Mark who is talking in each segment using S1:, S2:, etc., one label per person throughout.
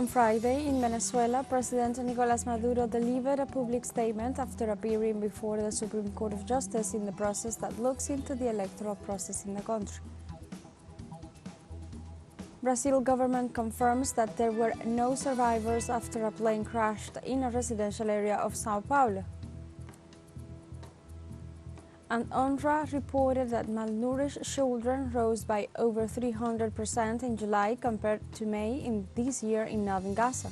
S1: On Friday, in Venezuela, President Nicolás Maduro delivered a public statement after appearing before the Supreme Court of Justice in the process that looks into the electoral process in the country. Brazil government confirms that there were no survivors after a plane crashed in a residential area of Sao Paulo. And UNRWA reported that malnourished children rose by over 300% in July compared to May in this year in northern Gaza.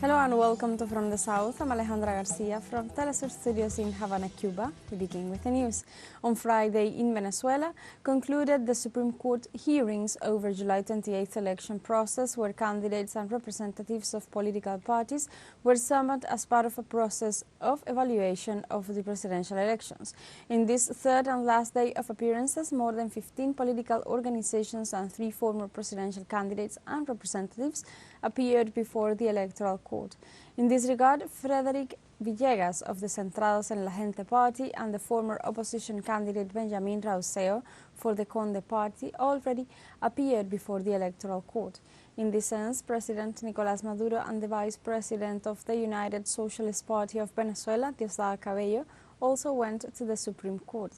S1: Hello and welcome to From the South. I'm Alejandra Garcia from teleSUR Studios in Havana, Cuba. We begin with the news. On Friday in Venezuela concluded the Supreme Court hearings over July 28th election process where candidates and representatives of political parties were summoned as part of a process of evaluation of the presidential elections. In this third and last day of appearances, more than 15 political organizations and 3 former presidential candidates and representatives appeared before the Electoral Court. In this regard, Frederic Villegas of the Centrados en la Gente party and the former opposition candidate Benjamin Rauseo for the Conde party already appeared before the Electoral Court. In this sense, President Nicolás Maduro and the Vice President of the United Socialist Party of Venezuela, Diosdado Cabello, also went to the Supreme Court.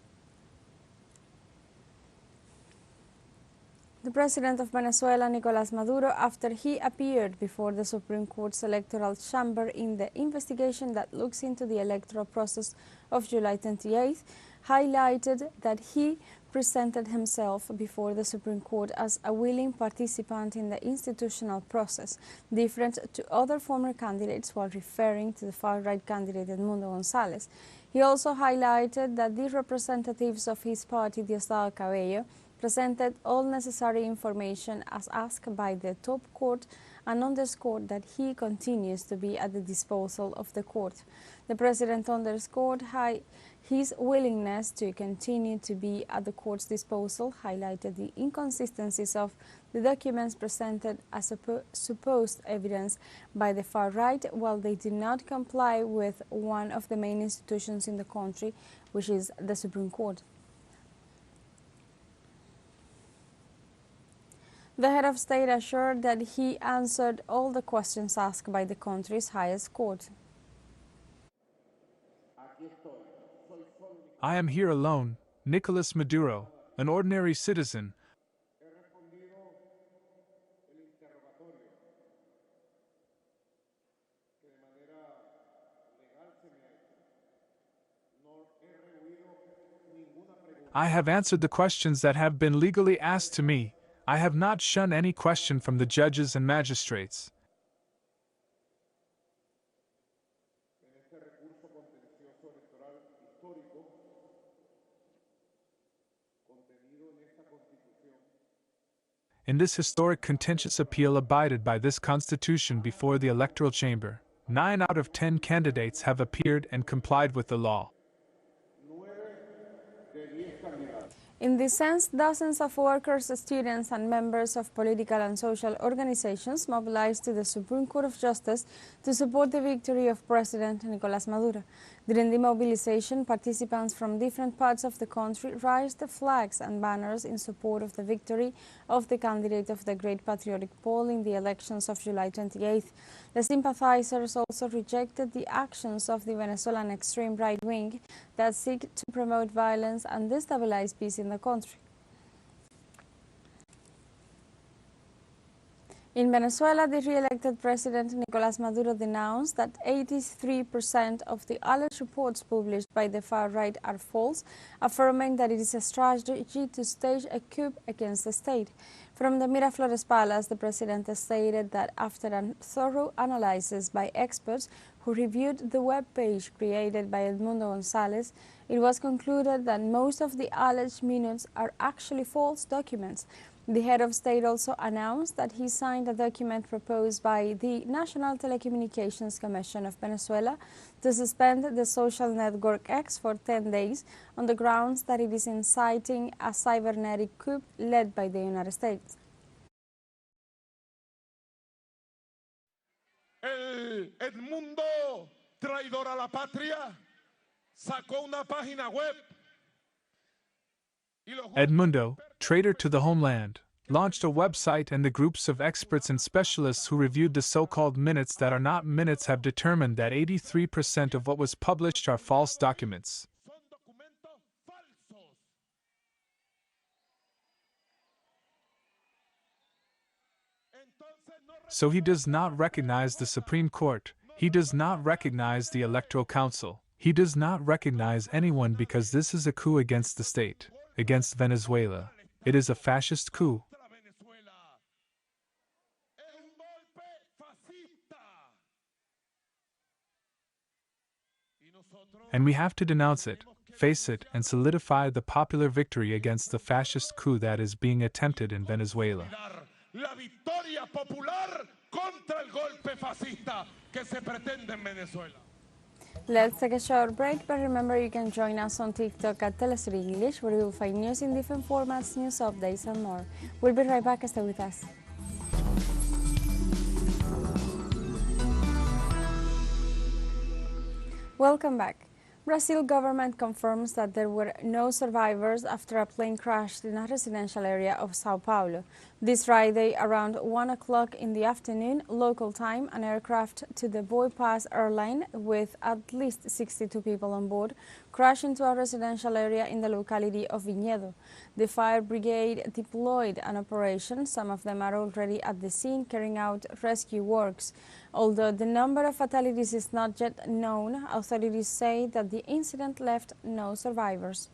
S1: The President of Venezuela, Nicolás Maduro, after he appeared before the Supreme Court's electoral chamber in the investigation that looks into the electoral process of July 28th, highlighted that he presented himself before the Supreme Court as a willing participant in the institutional process, different to other former candidates, while referring to the far-right candidate Edmundo González. He also highlighted that the representatives of his party, Diosdado Cabello, presented all necessary information as asked by the top court and underscored that he continues to be at the disposal of the court. The president underscored his willingness to continue to be at the court's disposal, highlighted the inconsistencies of the documents presented as supposed evidence by the far right, while they do not comply with one of the main institutions in the country, which is the Supreme Court. The head of state assured that he answered all the questions asked by the country's highest court.
S2: I am here alone, Nicolás Maduro, an ordinary citizen. I have answered the questions that have been legally asked to me. I have not shunned any question from the judges and magistrates. In this historic contentious appeal abided by this Constitution before the electoral chamber, 9 out of 10 candidates have appeared and complied with the law.
S1: In this sense, dozens of workers, students, and members of political and social organizations mobilized to the Supreme Court of Justice to support the victory of President Nicolás Maduro. During the mobilization, participants from different parts of the country raised flags and banners in support of the victory of the candidate of the Great Patriotic Poll in the elections of July 28th. The sympathizers also rejected the actions of the Venezuelan extreme right wing that seek to promote violence and destabilize peace in the country. In Venezuela, the re-elected President Nicolás Maduro denounced that 83% of the alleged reports published by the far right are false, affirming that it is a strategy to stage a coup against the state. From the Miraflores Palace, the President stated that after a thorough analysis by experts who reviewed the web page created by Edmundo González, it was concluded that most of the alleged minutes are actually false documents. The head of state also announced that he signed a document proposed by the National Telecommunications Commission of Venezuela to suspend the social network X for 10 days on the grounds that it is inciting a cybernetic coup led by the United States.
S3: El Edmundo, traidor a la patria, sacó una página web.
S2: Edmundo, traitor to the homeland, launched a website, and the groups of experts and specialists who reviewed the so-called minutes that are not minutes have determined that 83% of what was published are false documents. So he does not recognize the Supreme Court, he does not recognize the Electoral Council, he does not recognize anyone, because this is a coup against the state, against Venezuela. It is a fascist coup. And we have to denounce it, face it, and solidify the popular victory against the fascist coup that is being attempted in Venezuela.
S3: La victoria popular contra el golpe fascista que se pretende en Venezuela.
S1: Let's take a short break, but remember you can join us on TikTok at teleSUR English, where you will find news in different formats, news updates, and more. We'll be right back. Stay with us. Welcome back. Brazil government confirms that there were no survivors after a plane crashed in a residential area of Sao Paulo. This Friday, around 1 o'clock in the afternoon, local time, an aircraft to the Boeing airline with at least 62 people on board crashed into a residential area in the locality of Vinhedo. The fire brigade deployed an operation. Some of them are already at the scene carrying out rescue works. Although the number of fatalities is not yet known, authorities say that the incident left no survivors.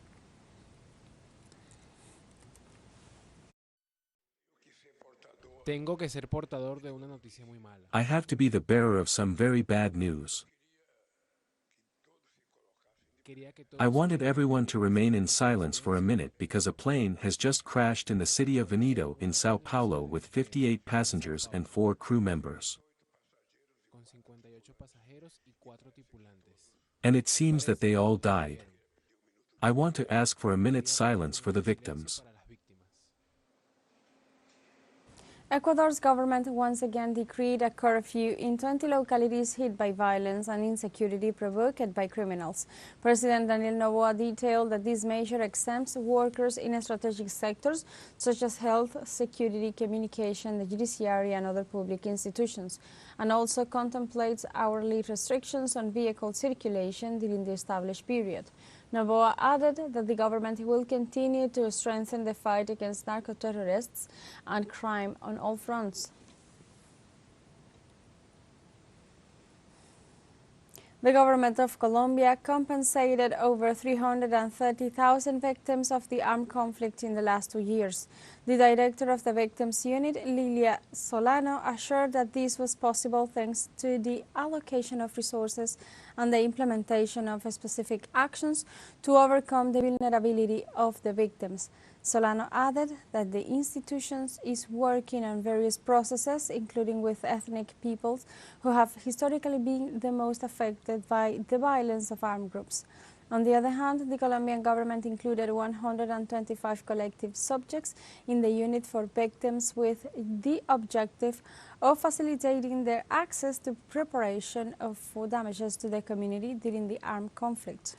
S4: Tengo que ser portador de una noticia muy mala.
S5: I have to be the bearer of some very bad news. I wanted everyone to remain in silence for a minute because a plane has just crashed in the city of Vinhedo in Sao Paulo with 58 passengers and 4 crew members. And it seems that they all died. I want to ask for a minute's silence for the victims.
S1: Ecuador's government once again decreed a curfew in 20 localities hit by violence and insecurity provoked by criminals. President Daniel Noboa detailed that this measure exempts workers in strategic sectors such as health, security, communication, the judiciary and other public institutions, and also contemplates hourly restrictions on vehicle circulation during the established period. Noboa added that the government will continue to strengthen the fight against narco-terrorists and crime on all fronts. The government of Colombia compensated over 330,000 victims of the armed conflict in the last 2 years. The director of the Victims Unit, Lilia Solano, assured that this was possible thanks to the allocation of resources and the implementation of specific actions to overcome the vulnerability of the victims. Solano added that the institution is working on various processes, including with ethnic peoples who have historically been the most affected by the violence of armed groups. On the other hand, the Colombian government included 125 collective subjects in the unit for victims with the objective of facilitating their access to preparation for damages to the community during the armed conflict.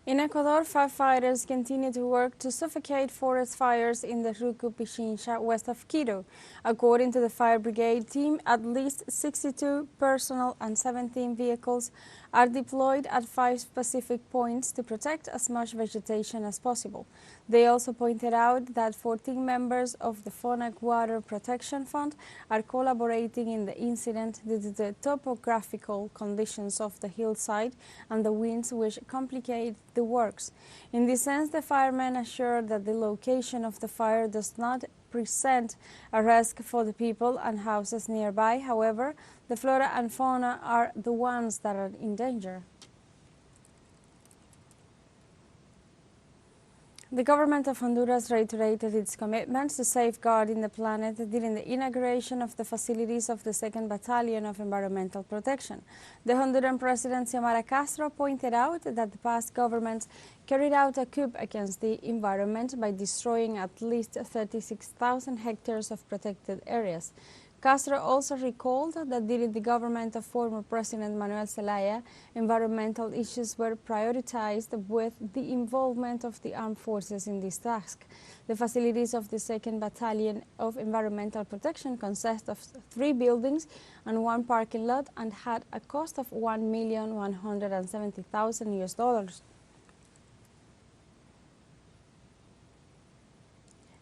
S1: In Ecuador, firefighters continue to work to suffocate forest fires in the Rucu Pichincha west of Quito. According to the fire brigade team, at least 62 personnel and 17 vehicles are deployed at 5 specific points to protect as much vegetation as possible. They also pointed out that 14 members of the FONAC Water Protection Fund are collaborating in the incident due to the topographical conditions of the hillside and the winds which complicate the works. In this sense, the firemen assured that the location of the fire does not present a risk for the people and houses nearby. However, the flora and fauna are the ones that are in danger. The government of Honduras reiterated its commitments to safeguarding the planet during the inauguration of the facilities of the 2nd Battalion of Environmental Protection. The Honduran President Xiomara Castro pointed out that the past governments carried out a coup against the environment by destroying at least 36,000 hectares of protected areas. Castro also recalled that during the government of former President Manuel Zelaya, environmental issues were prioritized with the involvement of the armed forces in this task. The facilities of the 2nd Battalion of Environmental Protection consist of 3 buildings and 1 parking lot and had a cost of $1,170,000 US.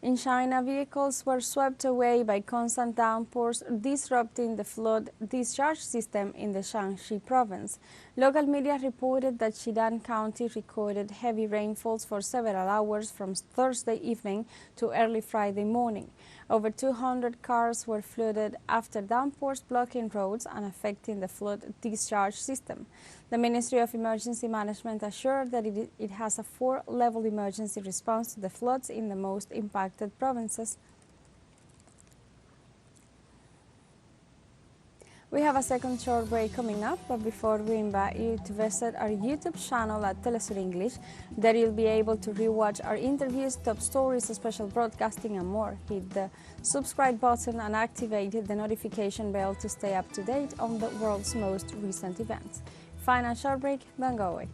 S1: In China, vehicles were swept away by constant downpours, disrupting the flood discharge system in the Shaanxi province. Local media reported that Xidan County recorded heavy rainfalls for several hours from Thursday evening to early Friday morning. Over 200 cars were flooded after downpours blocking roads and affecting the flood discharge system. The Ministry of Emergency Management assured that it has a 4-level emergency response to the floods in the most impacted provinces. We have a second short break coming up, but before we invite you to visit our YouTube channel at teleSUR English, there you'll be able to rewatch our interviews, top stories, special broadcasting and more. Hit the subscribe button and activate the notification bell to stay up to date on the world's most recent events. Final short break, don't go away.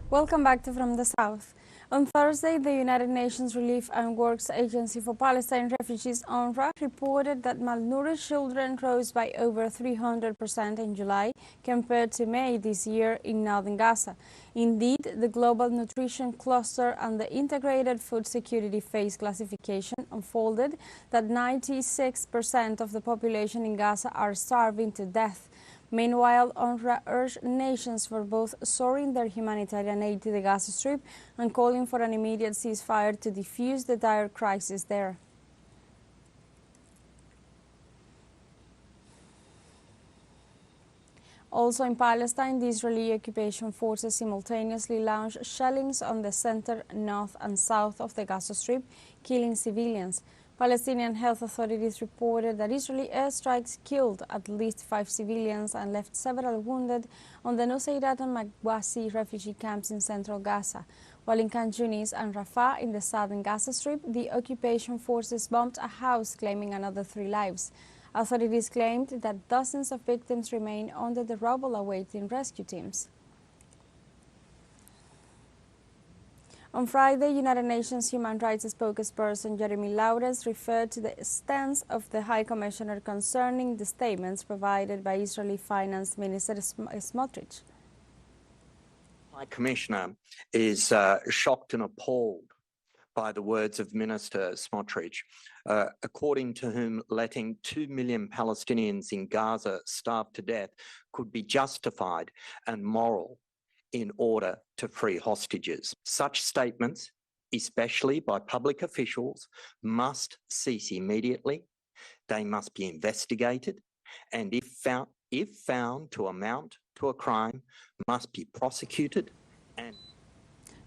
S1: Welcome back to From the South. On Thursday, the United Nations Relief and Works Agency for Palestine Refugees, UNRWA, reported that malnourished children rose by over 300% in July compared to May this year in northern Gaza. Indeed, the Global Nutrition Cluster and the Integrated Food Security Phase classification unfolded that 96% of the population in Gaza are starving to death. Meanwhile, UNRWA urged nations for both soaring their humanitarian aid to the Gaza Strip and calling for an immediate ceasefire to defuse the dire crisis there. Also in Palestine, the Israeli occupation forces simultaneously launched shellings on the center, north and south of the Gaza Strip, killing civilians. Palestinian health authorities reported that Israeli airstrikes killed at least 5 civilians and left several wounded on the Nuseirat and Magwasi refugee camps in central Gaza. While in Khan Yunis and Rafah in the southern Gaza Strip, the occupation forces bombed a house, claiming another 3 lives. Authorities claimed that dozens of victims remain under the rubble awaiting rescue teams. On Friday, United Nations Human Rights spokesperson Jeremy Lawrence referred to the stance of the High Commissioner concerning the statements provided by Israeli Finance Minister Smotrich.
S6: High Commissioner is shocked and appalled by the words of Minister Smotrich, according to whom letting 2 million Palestinians in Gaza starve to death could be justified and moral in order to free hostages. Such statements, especially by public officials, must cease immediately. They must be investigated, and if found to amount to a crime, must be prosecuted.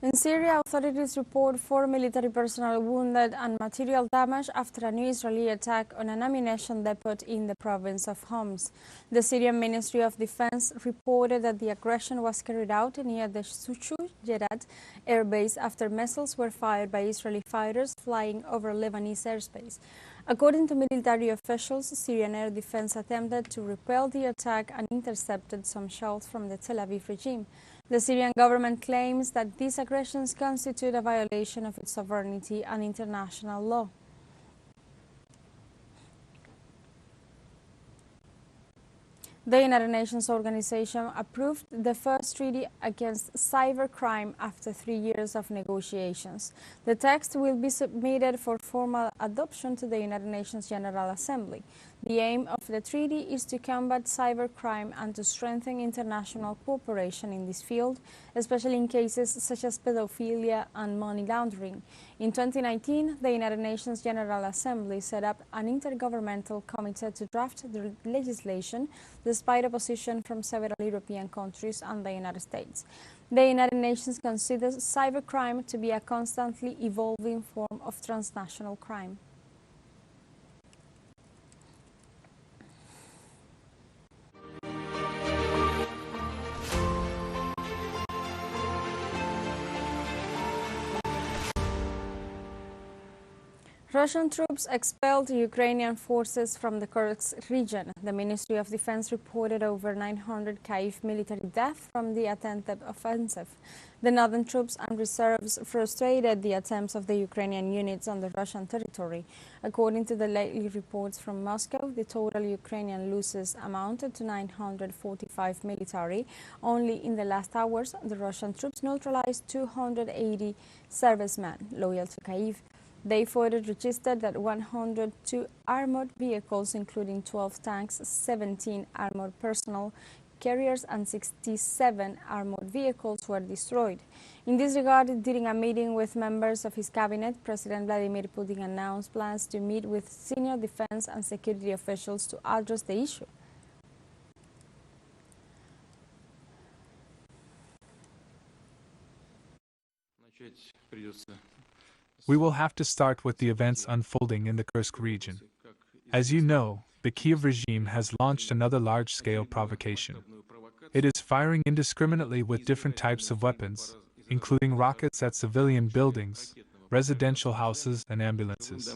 S1: In Syria, authorities report 4 military personnel wounded and material damage after a new Israeli attack on an ammunition depot in the province of Homs. The Syrian Ministry of Defense reported that the aggression was carried out near the Suchu-Jerat air base after missiles were fired by Israeli fighters flying over Lebanese airspace. According to military officials, Syrian air defense attempted to repel the attack and intercepted some shells from the Tel Aviv regime. The Syrian government claims that these aggressions constitute a violation of its sovereignty and international law. The United Nations organization approved the first treaty against cybercrime after 3 years of negotiations. The text will be submitted for formal adoption to the United Nations General Assembly. The aim of the treaty is to combat cybercrime and to strengthen international cooperation in this field, especially in cases such as pedophilia and money laundering. In 2019, the United Nations General Assembly set up an intergovernmental committee to draft the legislation, despite opposition from several European countries and the United States. The United Nations considers cybercrime to be a constantly evolving form of transnational crime. Russian troops expelled Ukrainian forces from the Kursk region. The Ministry of Defense reported over 900 Kyiv military deaths from the attempted offensive. The northern troops and reserves frustrated the attempts of the Ukrainian units on the Russian territory. According to the lately reports from Moscow, the total Ukrainian losses amounted to 945 military. Only in the last hours, the Russian troops neutralized 280 servicemen loyal to Kyiv. They further registered that 102 armored vehicles, including 12 tanks, 17 armored personnel carriers and 67 armored vehicles were destroyed. In this regard, during a meeting with members of his cabinet, President Vladimir Putin announced plans to meet with senior defense and security officials to address the issue.
S2: We will have to start with the events unfolding in the Kursk region. As you know, the Kiev regime has launched another large-scale provocation. It is firing indiscriminately with different types of weapons, including rockets at civilian buildings, residential houses, and ambulances.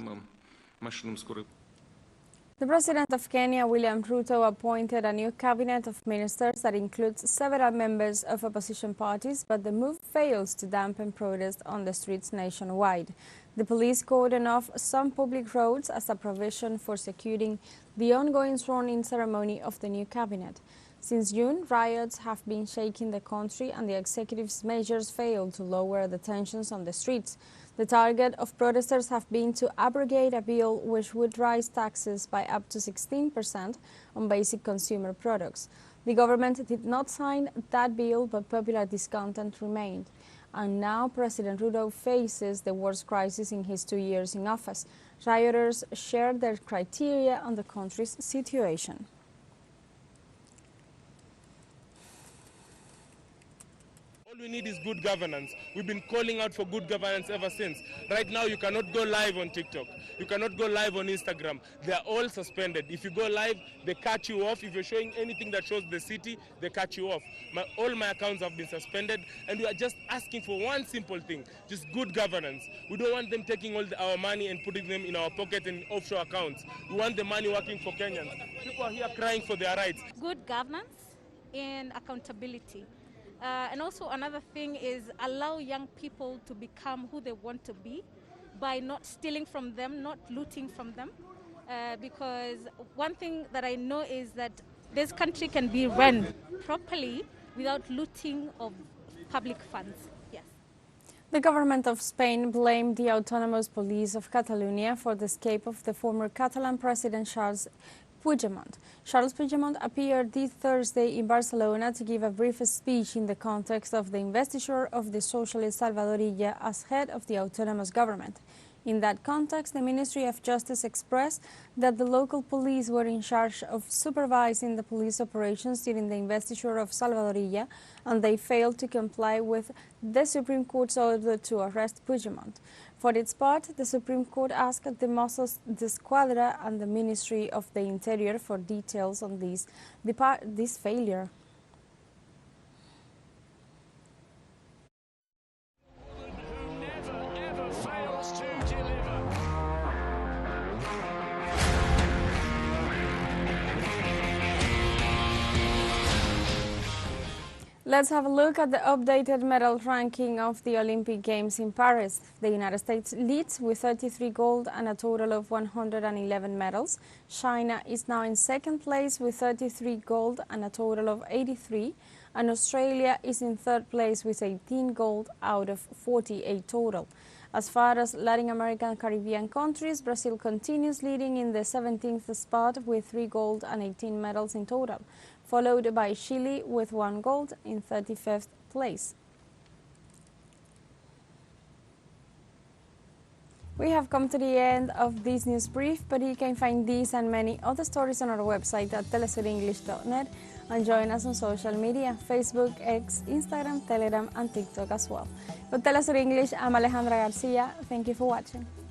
S1: The President of Kenya, William Ruto, appointed a new cabinet of ministers that includes several members of opposition parties, but the move fails to dampen protest on the streets nationwide. The police cordoned off some public roads as a provision for securing the ongoing sworn-in ceremony of the new cabinet. Since June, riots have been shaking the country and the executive's measures failed to lower the tensions on the streets. The target of protesters have been to abrogate a bill which would raise taxes by up to 16% on basic consumer products. The government did not sign that bill, but popular discontent remained. And now President Ruto faces the worst crisis in his 2 years in office. Rioters shared their criteria on the country's situation.
S7: All we need is good governance. We've been calling out for good governance ever since. Right now, you cannot go live on TikTok. You cannot go live on Instagram. They are all suspended. If you go live, they cut you off. If you're showing anything that shows the city, they cut you off. All my accounts have been suspended, and we are just asking for one simple thing, just good governance. We don't want them taking all our money and putting them in our pocket in offshore accounts. We want the money working for Kenyans. People are here crying for their rights.
S8: Good governance and accountability. And also another thing is allow young people to become who they want to be by not stealing from them, not looting from them. Because one thing that I know is that this country can be run properly without looting of public funds. Yes.
S1: The government of Spain blamed the autonomous police of Catalonia for the escape of the former Catalan president Charles Puigdemont. Charles Puigdemont appeared this Thursday in Barcelona to give a brief speech in the context of the investiture of the socialist Salvador Illa as head of the autonomous government. In that context, the Ministry of Justice expressed that the local police were in charge of supervising the police operations during the investiture of Salvador Illa, and they failed to comply with the Supreme Court's order to arrest Puigdemont. For its part, the Supreme Court asked the Mossos d'Esquadra and the Ministry of the Interior for details on this failure. Let's have a look at the updated medal ranking of the Olympic Games in Paris. The United States leads with 33 gold and a total of 111 medals. China is now in second place with 33 gold and a total of 83. And Australia is in third place with 18 gold out of 48 total. As far as Latin American and Caribbean countries, Brazil continues leading in the 17th spot with 3 gold and 18 medals in total, followed by Chile with 1 gold in 35th place. We have come to the end of this news brief, but you can find these and many other stories on our website at telesurenglish.net and join us on social media, Facebook, X, Instagram, Telegram and TikTok as well. For TeleSUR English, I'm Alejandra Garcia. Thank you for watching.